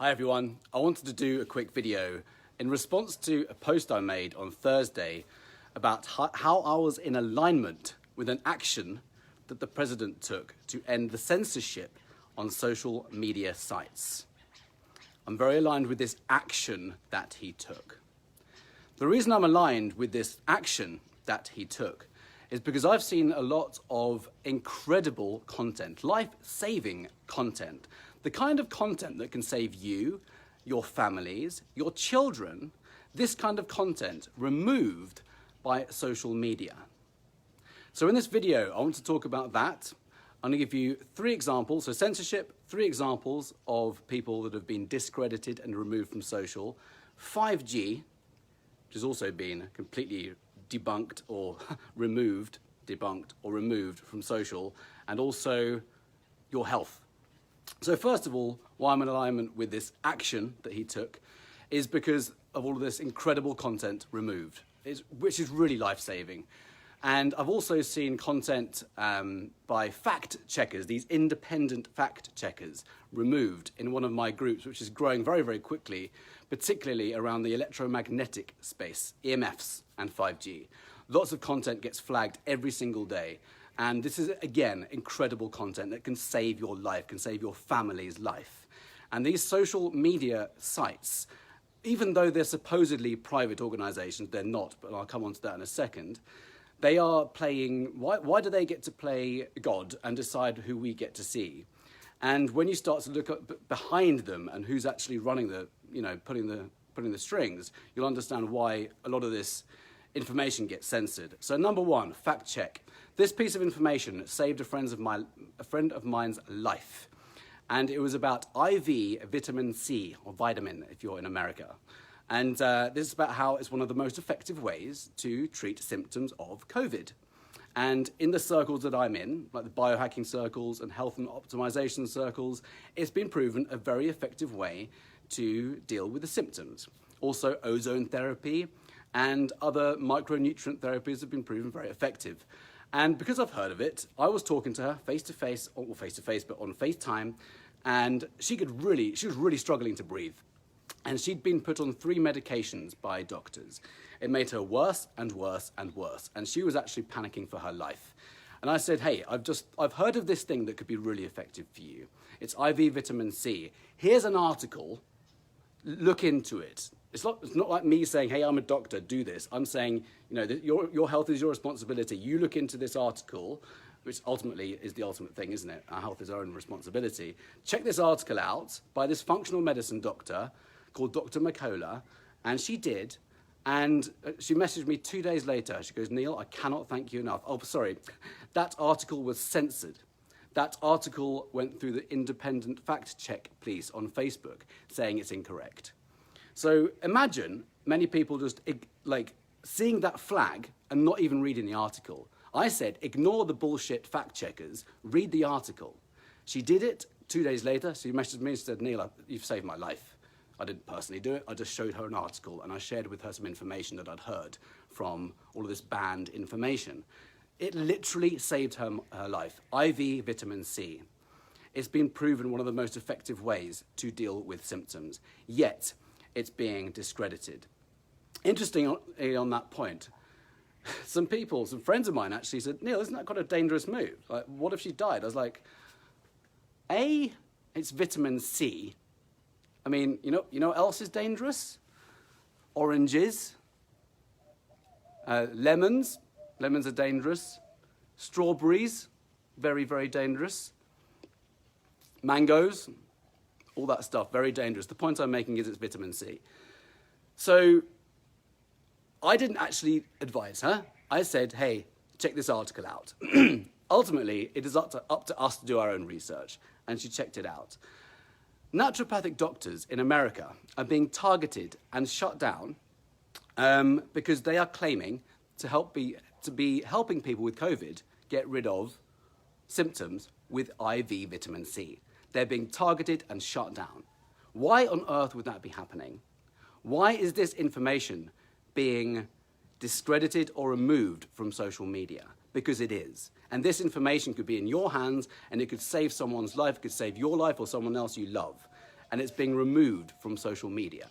Hi everyone, I wanted to do a quick video in response to a post I made on Thursday about how I was in alignment with an action that the President took to end the censorship on social media sites. I'm very aligned with this action that he took. The reason I'm aligned with this action that he took is because I've seen a lot of incredible content, life-saving content, the kind of content that can save you, your families, your children, this kind of content removed by social media. So in this video, I want to talk about that. I'm going to give you 3 examples, so censorship, 3 examples of people that have been discredited and removed from social, 5G, which has also been completely debunked or removed from social, and also your health. So first of all, why I'm in alignment with this action that he took is because of all of this incredible content removed, which is really life-saving. And I've also seen content by fact checkers, these independent fact checkers, removed in one of my groups, which is growing very, very quickly, particularly around the electromagnetic space, EMFs and 5G. Lots of content gets flagged every single day. And this is, again, incredible content that can save your life, can save your family's life. And these social media sites, even though they're supposedly private organizations, they're not, but I'll come on to that in a second, they are playing, why do they get to play God and decide who we get to see? And when you start to look up behind them and who's actually running the, putting the strings, you'll understand why a lot of this information gets censored. So number 1, fact check. This piece of information saved a friend of mine's life. And it was about IV vitamin C, or vitamin if you're in America. And this is about how it's one of the most effective ways to treat symptoms of COVID. And in the circles that I'm in, like the biohacking circles and health and optimization circles, it's been proven a very effective way to deal with the symptoms. Also, ozone therapy and other micronutrient therapies have been proven very effective. And because I've heard of it, I was talking to her face-to-face, or face-to-face, but on FaceTime, and she was really struggling to breathe. And she'd been put on 3 medications by doctors. It made her worse and worse and worse, and she was actually panicking for her life. And I said, hey, I've heard of this thing that could be really effective for you. It's IV vitamin C. Here's an article, look into it. It's not like me saying, hey, I'm a doctor, do this. I'm saying, your health is your responsibility. You look into this article, which ultimately is the ultimate thing, isn't it? Our health is our own responsibility. Check this article out by this functional medicine doctor called Dr. McCullough, and she did. And she messaged me 2 days later. She goes, Neil, I cannot thank you enough. Oh, sorry, that article was censored. That article went through the independent fact check police on Facebook saying it's incorrect. So imagine many people just seeing that flag and not even reading the article. I said, ignore the bullshit fact checkers, read the article. She did it. 2 days later, she messaged me and said, Neil, you've saved my life. I didn't personally do it. I just showed her an article and I shared with her some information that I'd heard from all of this banned information. It literally saved her life. IV vitamin C. It's been proven one of the most effective ways to deal with symptoms. Yet, it's being discredited. Interestingly on that point, some friends of mine actually said, Neil, isn't that quite a dangerous move? Like, what if she died? I was like, A, it's vitamin C. I mean, you know what else is dangerous? Oranges, lemons. Lemons are dangerous. Strawberries, very, very dangerous. Mangoes, all that stuff, very dangerous. The point I'm making is it's vitamin C. So I didn't actually advise her. I said, hey, check this article out. Ultimately, it is up to us to do our own research, and she checked it out. Naturopathic doctors in America are being targeted and shut down because they are claiming to be helping people with COVID get rid of symptoms with IV vitamin C. They're being targeted and shut down. Why on earth would that be happening? Why is this information being discredited or removed from social media? Because it is. And this information could be in your hands and it could save someone's life, it could save your life or someone else you love. and it's being removed from social media.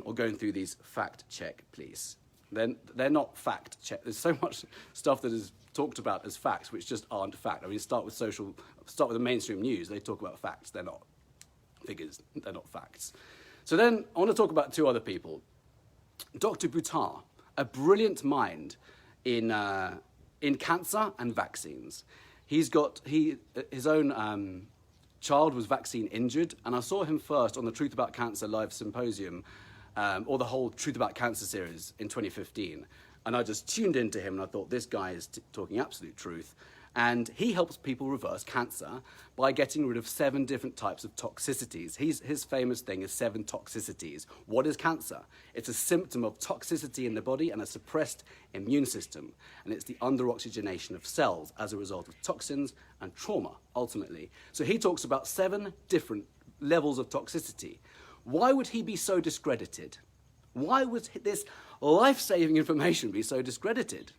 Or going through these fact check, please. They're not fact check. There's so much stuff that is talked about as facts which just aren't fact. I mean, start with the mainstream news. They talk about facts. They're not figures. They're not facts. So then I want to talk about two other people. Dr. Buttar, a brilliant mind in cancer and vaccines. His own child was vaccine injured, and I saw him first on the Truth About Cancer Live Symposium, or the whole Truth About Cancer series in 2015. And I just tuned into him and I thought, this guy is talking absolute truth. And he helps people reverse cancer by getting rid of 7 different types of toxicities. His famous thing is 7 toxicities. What is cancer? It's a symptom of toxicity in the body and a suppressed immune system. And it's the under-oxygenation of cells as a result of toxins and trauma, ultimately. So he talks about 7 different levels of toxicity. Why would he be so discredited? Why would this life-saving information be so discredited?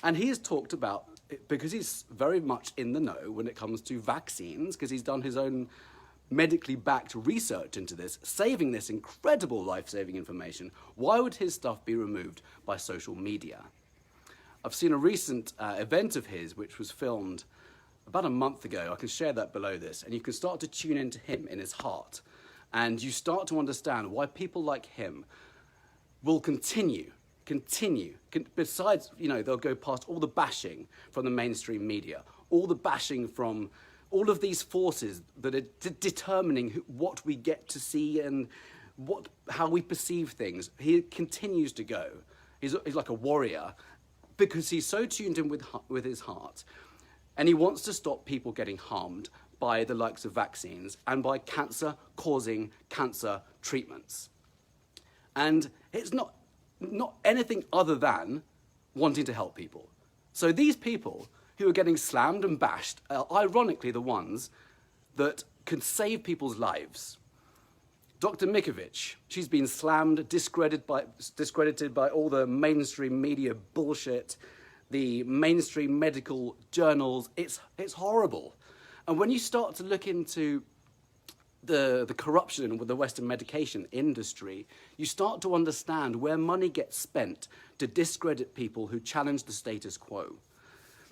And he has talked about, because he's very much in the know when it comes to vaccines, because he's done his own medically backed research into this, saving this incredible life-saving information, why would his stuff be removed by social media? I've seen a recent event of his, which was filmed about a month ago. I can share that below this, and you can start to tune into him in his heart. And you start to understand why people like him will continue, besides, they'll go past all the bashing from the mainstream media, all the bashing from all of these forces that are determining what we get to see and how we perceive things. He continues to go. He's like a warrior because he's so tuned in with his heart, and he wants to stop people getting harmed by the likes of vaccines and by cancer-causing cancer treatments. And it's not anything other than wanting to help people. So these people who are getting slammed and bashed are ironically the ones that can save people's lives. Dr. Mikovic, she's been slammed, discredited by all the mainstream media bullshit, the mainstream medical journals. It's horrible. And when you start to look into the corruption with the Western medication industry, you start to understand where money gets spent to discredit people who challenge the status quo.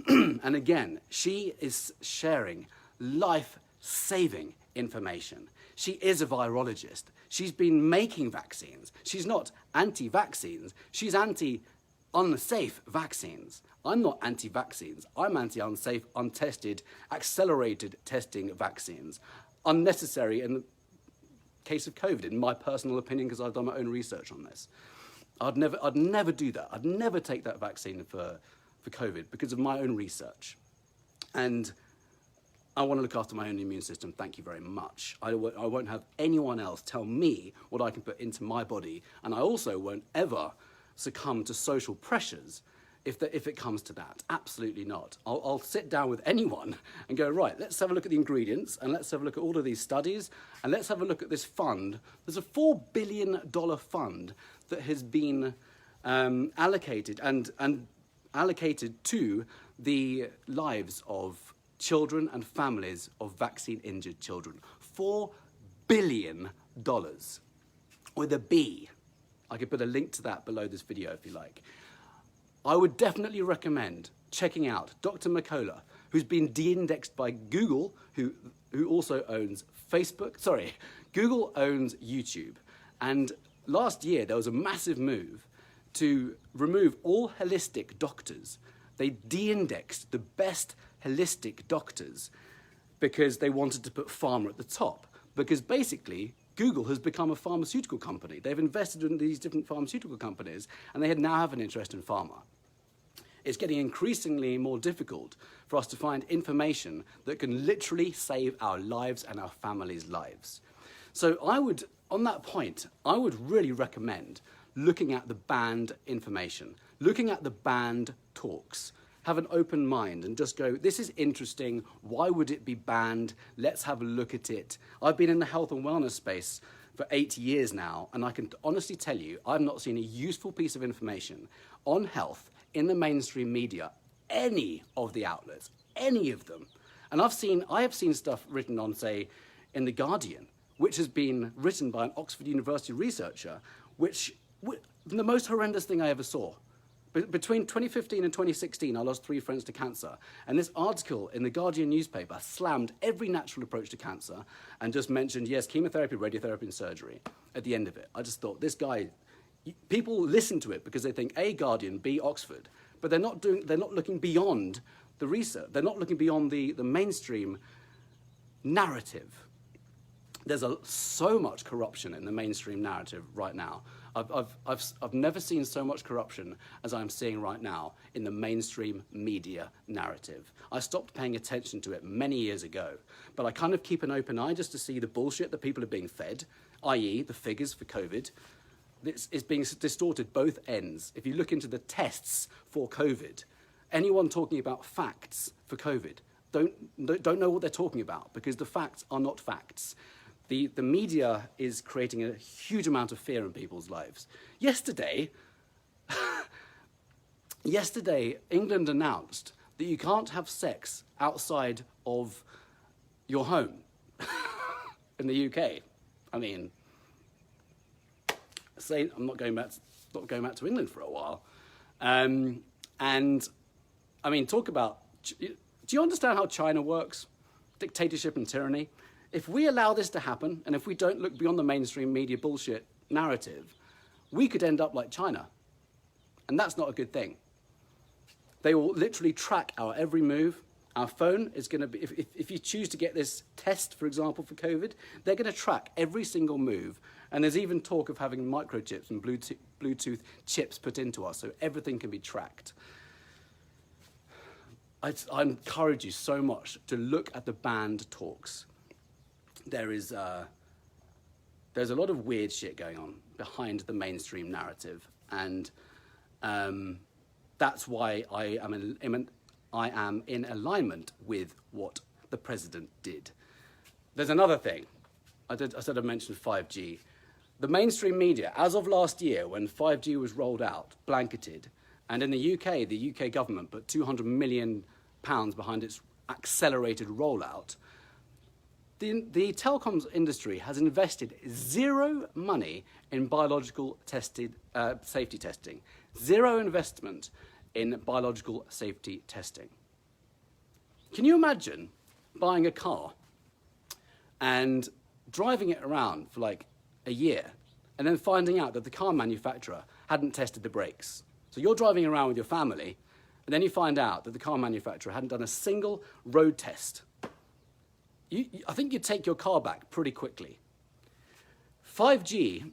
And again, she is sharing life-saving information. She is a virologist. She's been making vaccines. She's not anti-vaccines. She's anti-unsafe vaccines. I'm not anti-vaccines. I'm anti-unsafe, untested, accelerated testing vaccines. Unnecessary in the case of COVID, in my personal opinion, because I've done my own research on this. I'd never do that. I'd never take that vaccine for COVID because of my own research. And I want to look after my own immune system. Thank you very much. I won't have anyone else tell me what I can put into my body, and I also won't ever succumb to social pressures if it comes to that. Absolutely not. I'll sit down with anyone and go, right, let's have a look at the ingredients, and let's have a look at all of these studies, and let's have a look at this fund. There's a $4 billion fund that has been allocated and allocated to the lives of children and families of vaccine-injured children. $4 billion with a B. I could put a link to that below this video if you like. I would definitely recommend checking out Dr. McCullough, who's been de-indexed by Google, who also owns Facebook. Sorry, Google owns YouTube. And last year, there was a massive move to remove all holistic doctors. They de-indexed the best holistic doctors because they wanted to put pharma at the top. Because basically, Google has become a pharmaceutical company. They've invested in these different pharmaceutical companies, and they now have an interest in pharma. It's getting increasingly more difficult for us to find information that can literally save our lives and our families' lives. So on that point, I would really recommend looking at the banned information, looking at the banned talks. Have an open mind and just go, this is interesting, why would it be banned? Let's have a look at it. I've been in the health and wellness space for 8 years now, and I can honestly tell you, I've not seen a useful piece of information on health in the mainstream media, any of the outlets, any of them. And I have seen stuff written on, say, in The Guardian, which has been written by an Oxford University researcher, the most horrendous thing I ever saw. Between 2015 and 2016, I lost 3 friends to cancer. And this article in the Guardian newspaper slammed every natural approach to cancer and just mentioned, yes, chemotherapy, radiotherapy, and surgery at the end of it. I just thought, this guy, people listen to it because they think A, Guardian, B, Oxford, but they're not looking beyond the research. They're not looking beyond the mainstream narrative. There's so much corruption in the mainstream narrative right now. I've never seen so much corruption as I'm seeing right now in the mainstream media narrative. I stopped paying attention to it many years ago, but I kind of keep an open eye just to see the bullshit that people are being fed, i.e. the figures for COVID. This is being distorted both ends. If you look into the tests for COVID, anyone talking about facts for COVID don't know what they're talking about because the facts are not facts. The media is creating a huge amount of fear in people's lives. Yesterday, England announced that you can't have sex outside of your home in the UK. I mean, I'm not going back to England for a while. And I mean, talk about, do you understand how China works? Dictatorship and tyranny. If we allow this to happen, and if we don't look beyond the mainstream media bullshit narrative, we could end up like China. And that's not a good thing. They will literally track our every move. Our phone is going to be, if you choose to get this test, for example, for COVID, they're going to track every single move. And there's even talk of having microchips and Bluetooth chips put into us, so everything can be tracked. I encourage you so much to look at the banned talks. There's a lot of weird shit going on behind the mainstream narrative, and that's why I am in alignment with what the president did. There's another thing. I said I mentioned 5G. The mainstream media, as of last year, when 5G was rolled out, blanketed, and in the UK government put £200 million behind its accelerated rollout. The telecoms industry has invested zero money in biological safety testing. Zero investment in biological safety testing. Can you imagine buying a car and driving it around for like a year and then finding out that the car manufacturer hadn't tested the brakes? So you're driving around with your family and then you find out that the car manufacturer hadn't done a single road test. I think you'd take your car back pretty quickly. 5G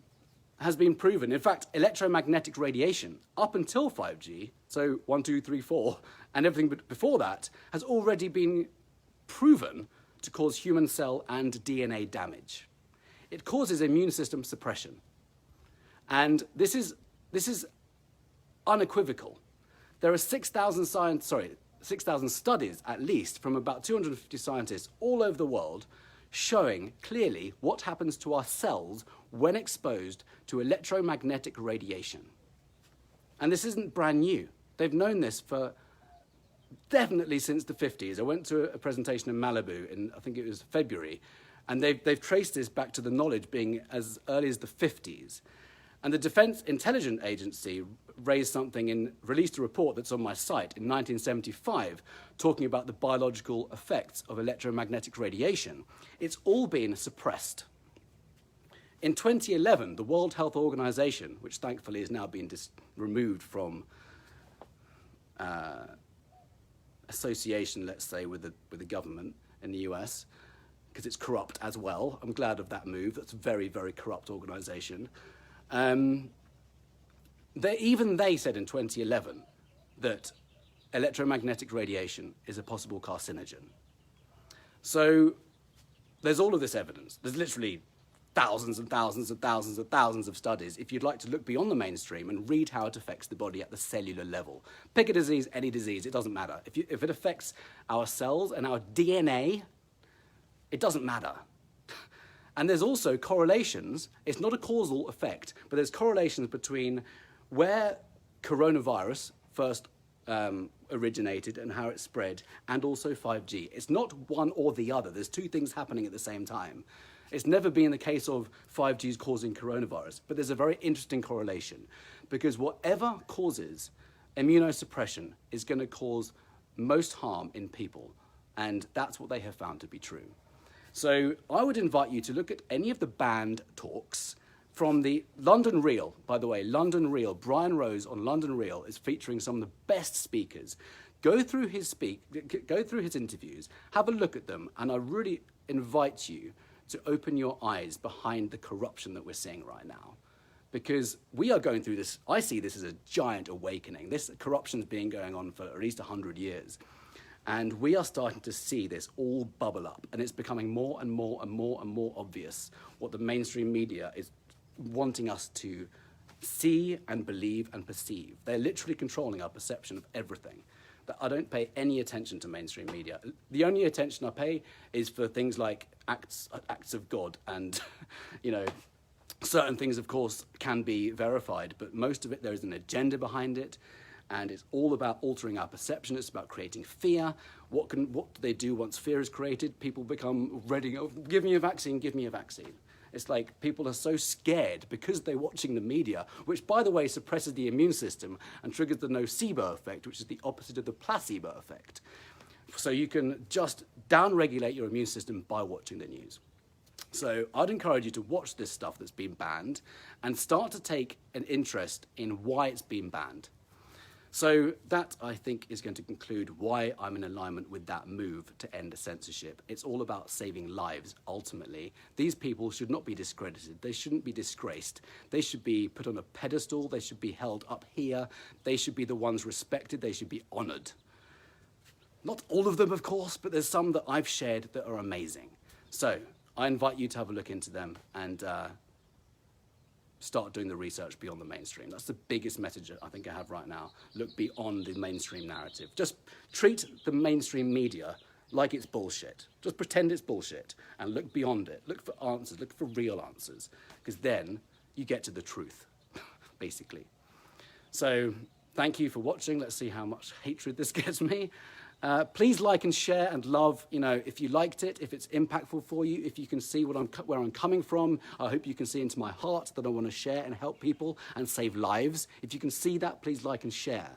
has been proven. In fact, electromagnetic radiation, up until 5G, so 1, 2, 3, 4, and everything before that, has already been proven to cause human cell and DNA damage. It causes immune system suppression. And this is unequivocal. There are 6,000 studies, at least, from about 250 scientists all over the world, showing clearly what happens to our cells when exposed to electromagnetic radiation. And this isn't brand new. They've known this for definitely since the 50s. I went to a presentation in Malibu in, I think it was February, and they've traced this back to the knowledge being as early as the 50s. And the Defense Intelligence Agency released a report that's on my site in 1975, talking about the biological effects of electromagnetic radiation. It's all been suppressed. In 2011, the World Health Organization, which thankfully has now been removed from association, let's say, with the government in the US, because it's corrupt as well. I'm glad of that move. That's a very, very corrupt organization. Even they said in 2011 that electromagnetic radiation is a possible carcinogen. So there's all of this evidence. There's literally thousands and thousands and thousands and thousands of studies if you'd like to look beyond the mainstream and read how it affects the body at the cellular level. Pick a disease, any disease, it doesn't matter. If it affects our cells and our DNA, it doesn't matter. And there's also correlations. It's not a causal effect, but there's correlations between where coronavirus first originated and how it spread, and also 5G. It's not one or the other. There's two things happening at the same time. It's never been the case of 5Gs causing coronavirus, but there's a very interesting correlation, because whatever causes immunosuppression is going to cause most harm in people, and that's what they have found to be true. So I would invite you to look at any of the banned talks from the London Reel. By the way, London Reel, Brian Rose on London Reel is featuring some of the best speakers. Go through his interviews, have a look at them, and I really invite you to open your eyes behind the corruption that we're seeing right now. Because we are going through this, I see this as a giant awakening. This corruption's been going on for at least 100 years. And we are starting to see this all bubble up, and it's becoming more and more and more and more obvious what the mainstream media is wanting us to see and believe and perceive. They're literally controlling our perception of everything. But I don't pay any attention to mainstream media. The only attention I pay is for things like acts of God, and certain things, of course, can be verified, but most of it, there is an agenda behind it, and it's all about altering our perception. It's about creating fear. What do they do once fear is created? People become ready. Oh, give me a vaccine, give me a vaccine. It's like people are so scared because they're watching the media, which, by the way, suppresses the immune system and triggers the nocebo effect, which is the opposite of the placebo effect. So you can just downregulate your immune system by watching the news. So I'd encourage you to watch this stuff that's been banned and start to take an interest in why it's been banned. So that, I think, is going to conclude why I'm in alignment with that move to end censorship. It's all about saving lives, ultimately. These people should not be discredited. They shouldn't be disgraced. They should be put on a pedestal. They should be held up here. They should be the ones respected. They should be honoured. Not all of them, of course, but there's some that I've shared that are amazing. So I invite you to have a look into them and start doing the research beyond the mainstream. That's the biggest message I think I have right now. Look beyond the mainstream narrative. Just treat the mainstream media like it's bullshit. Just pretend it's bullshit and look beyond it. Look for answers, look for real answers, because then you get to the truth, basically. So thank you for watching. Let's see how much hatred this gets me. Please like and share and love, if you liked it, if it's impactful for you, if you can see where I'm coming from. I hope you can see into my heart that I want to share and help people and save lives. If you can see that, please like and share.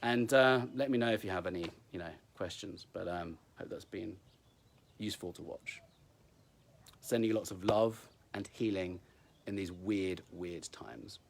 And let me know if you have any, questions. But hope that's been useful to watch. Sending you lots of love and healing in these weird, weird times.